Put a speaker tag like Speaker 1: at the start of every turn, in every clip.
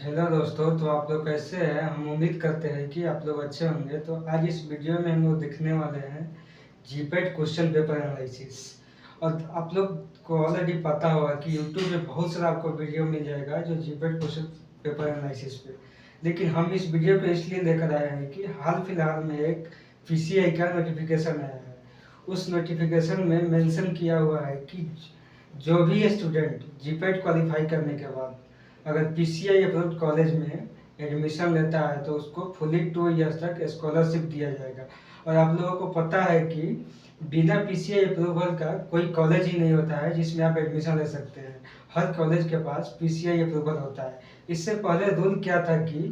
Speaker 1: Hello दोस्तों, तो आप लोग कैसे हैं। हम उम्मीद करते हैं कि आप लोग अच्छे होंगे। तो आज इस वीडियो में हम लोग देखने वाले हैं जीपेट क्वेश्चन पेपर एनालिसिस। और आप लोग को ऑलरेडी पता होगा कि यूट्यूब पे बहुत सारा आपको वीडियो मिल जाएगा जो जीपेट क्वेश्चन पेपर एनालिसिस पे। लेकिन हम इस वीडियो पे इसलिए लेकर आए हैं कि हाल फिलहाल में एक पीसीआई का नोटिफिकेशन आया है। उस नोटिफिकेशन में मेंशन किया हुआ है कि जो भी स्टूडेंट जीपेट क्वालिफाई करने के बाद अगर पीसीआई अप्रूव्ड कॉलेज में एडमिशन लेता है तो उसको फुली 2 इयर्स तक स्कॉलरशिप दिया जाएगा। और आप लोगों को पता है कि बिना पीसीआई अप्रूवल का कोई कॉलेज ही नहीं होता है जिसमें आप एडमिशन ले सकते हैं। हर कॉलेज के पास पीसीआई अप्रूवल होता है। इससे पहले रूल क्या था कि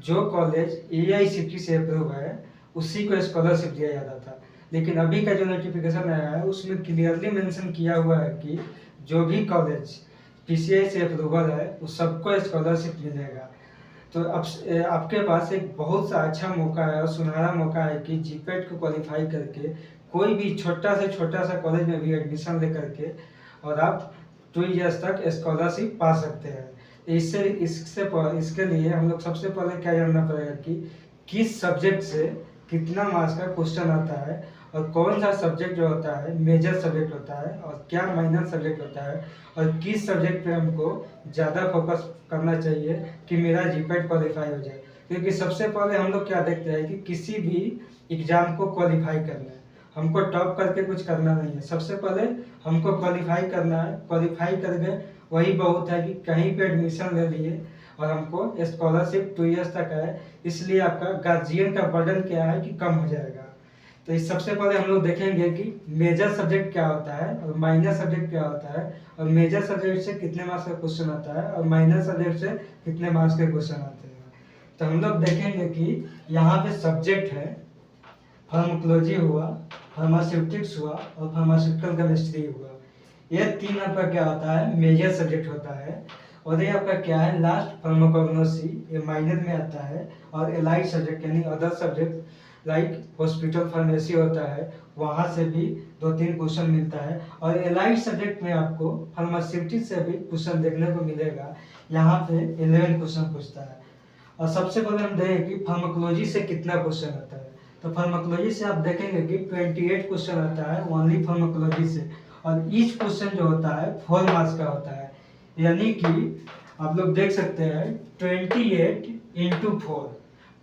Speaker 1: जो कॉलेज एआईसीटीई से अप्रूव है उसी को स्कॉलरशिप दिया जाता था। लेकिन अभी का जो नोटिफिकेशन आया है उसमें क्लियरली मेंशन किया हुआ है कि जो भी कॉलेज पीसीआई से अप्रूवल है उस सबको स्कॉलरशिप मिलेगा। तो अब आपके पास एक बहुत सा अच्छा मौका है और सुनहरा मौका है कि जीपेट को क्वालिफाई करके कोई भी छोटा से छोटा सा कॉलेज में भी एडमिशन ले करके और आप 2 इयर्स तक स्कॉलरशिप पा सकते हैं। इसके लिए हम लोग सबसे पहले क्या जानना पड़ेगा कि किस सब्जेक्ट से कितना मार्क्स का क्वेश्चन आता है और कौन सा सब्जेक्ट जो होता है मेजर सब्जेक्ट होता है और क्या माइनर सब्जेक्ट होता है और किस सब्जेक्ट पे हमको ज़्यादा फोकस करना चाहिए कि मेरा जीपेट क्वालिफाई हो जाए। क्योंकि सबसे पहले हम लोग क्या देखते हैं कि किसी भी एग्ज़ाम को क्वालिफाई करना है, हमको टॉप करके कुछ करना नहीं है। सबसे पहले हमको क्वालिफाई करना है। क्वालिफाई करके वही बहुत है कि कहीं पे एडमिशन ले लिए और हमको स्कॉलरशिप 2 इयर्स तक है, इसलिए आपका गार्जियन का बर्डन क्या है कि कम हो जाएगा। तो इस सबसे पहले हम लोग देखेंगे कि मेजर सब्जेक्ट क्या होता है और माइनर सब्जेक्ट क्या होता है और मेजर सब्जेक्ट से कितने मार्क्स का क्वेश्चन आता है और माइनर सब्जेक्ट से कितने मार्क्स के क्वेश्चन आते हैं। तो हम लोग देखेंगे कि यहाँ पे सब्जेक्ट है फार्माकोलॉजी हुआ, फार्मास्यूटिक्स हुआ और फार्मास्यूटिकल केमिस्ट्री हुआ। ये तीन आपका क्या होता है मेजर सब्जेक्ट होता है। और ये आपका क्या है लास्ट फार्माकोग्नोसी, ये माइनर में आता है। और एलाइड सब्जेक्ट यानी other subject like hospital pharmacy होता है, वहाँ से भी 2-3 क्वेश्चन मिलता है। और एलाइड सब्जेक्ट में आपको फार्मास्यूटिक्स से भी क्वेश्चन देखने को मिलेगा। यहाँ पे 11 क्वेश्चन पूछता है। और सबसे पहले हम देखें कि फार्माकोलॉजी से कितना क्वेश्चन आता है। तो फार्माकोलॉजी से आप देखेंगे कि 28 क्वेश्चन आता है ओनली फार्माकोलॉजी से। और ईच क्वेश्चन जो होता है 4 मार्क्स का होता है, यानी कि आप लोग देख सकते हैं 28 इंटू 4।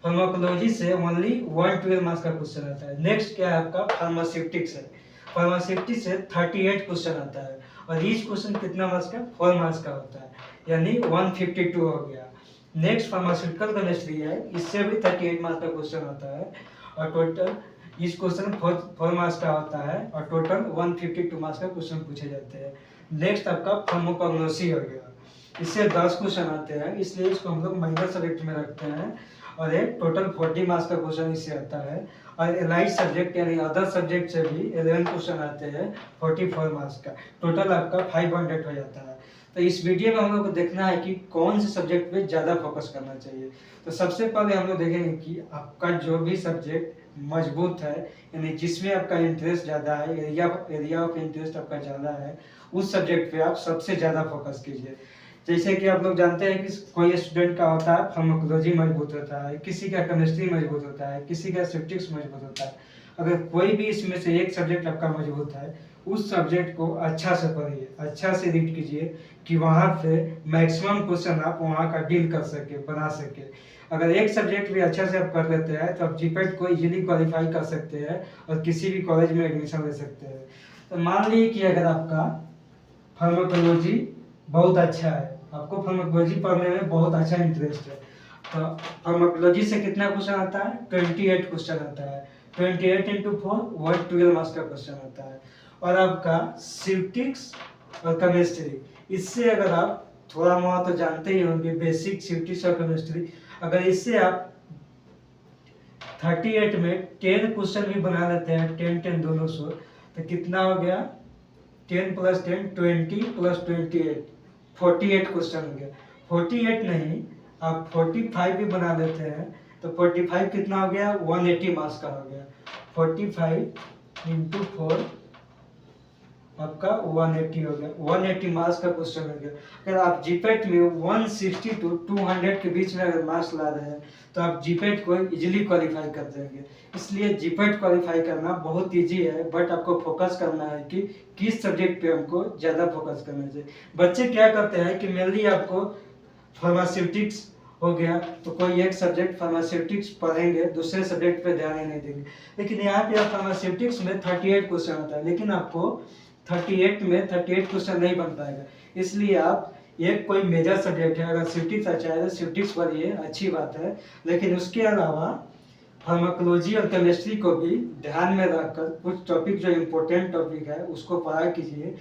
Speaker 1: फार्माकोलॉजी से ओनली 112 मार्क्स का क्वेश्चन आता है। नेक्स्ट क्या है आपका फार्मास्यूटिक्स है। फार्मास्यूटिक्स से 38 क्वेश्चन आता है और ईच क्वेश्चन कितना मार्क्स का 4 मार्क्स का होता है, यानी 152 हो गया। नेक्स्ट फार्मास्यूटिकल केमिस्ट्री है, इससे भी 38 मार्क्स का क्वेश्चन आता है और टोटल इस क्वेश्चन 4 मार्क्स का होता है और टोटल 152 मार्क्स का क्वेश्चन पूछे जाते हैं। नेक्स्ट आपका फार्माकोग्नोसी हो गया, इससे 10 क्वेश्चन आते हैं, इसलिए इसको हम लोग माइनर सब्जेक्ट में रखते हैं। और एक टोटल 40 मार्क्स का क्वेश्चन इससे आता है। और एलाइड सब्जेक्ट यानी अदर सब्जेक्ट से भी 11 क्वेश्चन आते हैं 44 मार्क्स का। टोटल आपका 500 हो जाता है। तो इस वीडियो में हम लोग को देखना है कि कौन से सब्जेक्ट पे ज़्यादा फोकस करना चाहिए। तो सबसे पहले हम लोग देखेंगे कि आपका जो भी सब्जेक्ट मजबूत है यानी जिसमें आपका इंटरेस्ट ज़्यादा है, एरिया ऑफ इंटरेस्ट आपका ज़्यादा है, उस सब्जेक्ट पे आप सबसे ज़्यादा फोकस कीजिए। जैसे कि आप लोग जानते हैं कि कोई स्टूडेंट का होता है फार्माकोलॉजी मजबूत होता है, किसी का केमिस्ट्री मजबूत होता है, किसी का स्टैटिस्टिक्स मजबूत होता है। अगर कोई भी इसमें से एक सब्जेक्ट आपका मजबूत है, उस सब्जेक्ट को अच्छा से पढ़िए, अच्छा से रीड कीजिए कि वहाँ पे मैक्सिमम क्वेश्चन आप वहाँ का डील कर सके, बना सके। अगर एक सब्जेक्ट भी अच्छा से आप कर लेते हैं तो आप जीपेट को इजीली क्वालिफाई कर सकते हैं और किसी भी कॉलेज में एडमिशन ले सकते हैं। तो मान लीजिए कि अगर आपका फार्माकोलॉजी बहुत अच्छा है, आपको फार्माकोलॉजी पढ़ने में बहुत अच्छा इंटरेस्ट है, तो फार्माकोलॉजी से कितना क्वेश्चन आता है 28 क्वेश्चन आता है। 28 इंटू 4 112 मार्क्स का क्वेश्चन आता है। और आपका सिविक्स और केमिस्ट्री, इससे अगर आप थोड़ा बहुत तो जानते ही होंगे बेसिक सिविक्स और केमिस्ट्री, अगर इससे आप 38 में 10 क्वेश्चन भी बना लेते हैं, 10 दोनों सौ, तो कितना हो गया 10 + 10 20 + 28 48 क्वेश्चन हो गया। 48 नहीं, आप 45 भी बना लेते हैं तो 45 कितना हो गया 180 मार्क्स का हो गया। 45 इंटू 4 आपका 180 हो गया, 180 मार्क्स का क्वेश्चन हो गया। अगर आप जीपेट में 160 टू 200 के बीच में अगर मार्क्स ला रहे हैं तो आप जीपेट को इजीली क्वालिफाई कर देंगे। इसलिए जीपेट क्वालिफाई करना बहुत इजी है, बट आपको फोकस करना है कि किस सब्जेक्ट पे हमको ज़्यादा फोकस करना चाहिए। बच्चे क्या करते हैं कि मेनली आपको फार्मास्यूटिक्स हो गया तो कोई एक सब्जेक्ट फार्मास्यूटिक्स पढ़ेंगे, दूसरे सब्जेक्ट पे ध्यान ही नहीं देंगे। लेकिन यहाँ पे आप फार्मास्यूटिक्स में 38 क्वेश्चन होता है, लेकिन आपको 38 में 38 क्वेश्चन नहीं बन पाएगा। इसलिए आप एक कोई मेजर सब्जेक्ट है, अगर स्यूटिक्स अच्छा है तो स्यूटिक्स पढ़िए, अच्छी बात है। लेकिन उसके अलावा फार्माकोलॉजी और केमिस्ट्री को भी ध्यान में रखकर कुछ टॉपिक जो इम्पोर्टेंट टॉपिक है उसको पढ़ा कीजिए।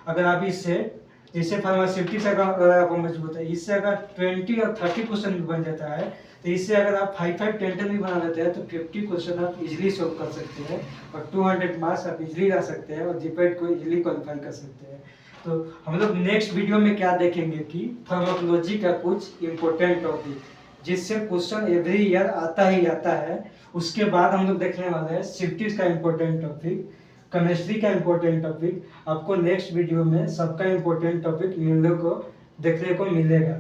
Speaker 1: अगर आप इससे फार्मास्यूटिक्स अगर आपको मजबूत है, इससे अगर 20 और 30 क्वेश्चन भी बन जाता है तो इससे अगर आप 5 10 भी बना लेते हैं तो 50 क्वेश्चन आप इजीली सॉल्व कर सकते हैं और 200 मार्क्स आप इजीली ला सकते हैं और जीपेट को इजीली क्वालिफाई कर सकते हैं। तो हम लोग नेक्स्ट वीडियो में क्या देखेंगे कि फार्माकोलॉजी का कुछ इम्पोर्टेंट टॉपिक जिससे क्वेश्चन एवरी ईयर आता ही आता है। उसके बाद हम लोग देखने वाले हैं सिंथेसिस का इम्पोर्टेंट टॉपिक, केमिस्ट्री का इम्पोर्टेंट टॉपिक। आपको नेक्स्ट वीडियो में सबका इम्पोर्टेंट टॉपिक देखने को मिलेगा।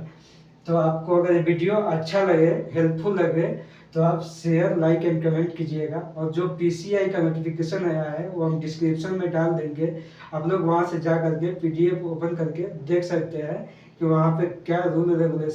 Speaker 1: तो आपको अगर वीडियो अच्छा लगे, हेल्पफुल लगे तो आप शेयर, लाइक एंड कमेंट कीजिएगा। और जो पीसीआई का नोटिफिकेशन आया है वो हम डिस्क्रिप्शन में डाल देंगे, आप लोग वहाँ से जा करके पीडीएफ ओपन करके देख सकते हैं कि वहाँ पे क्या रूल रेगुलेशन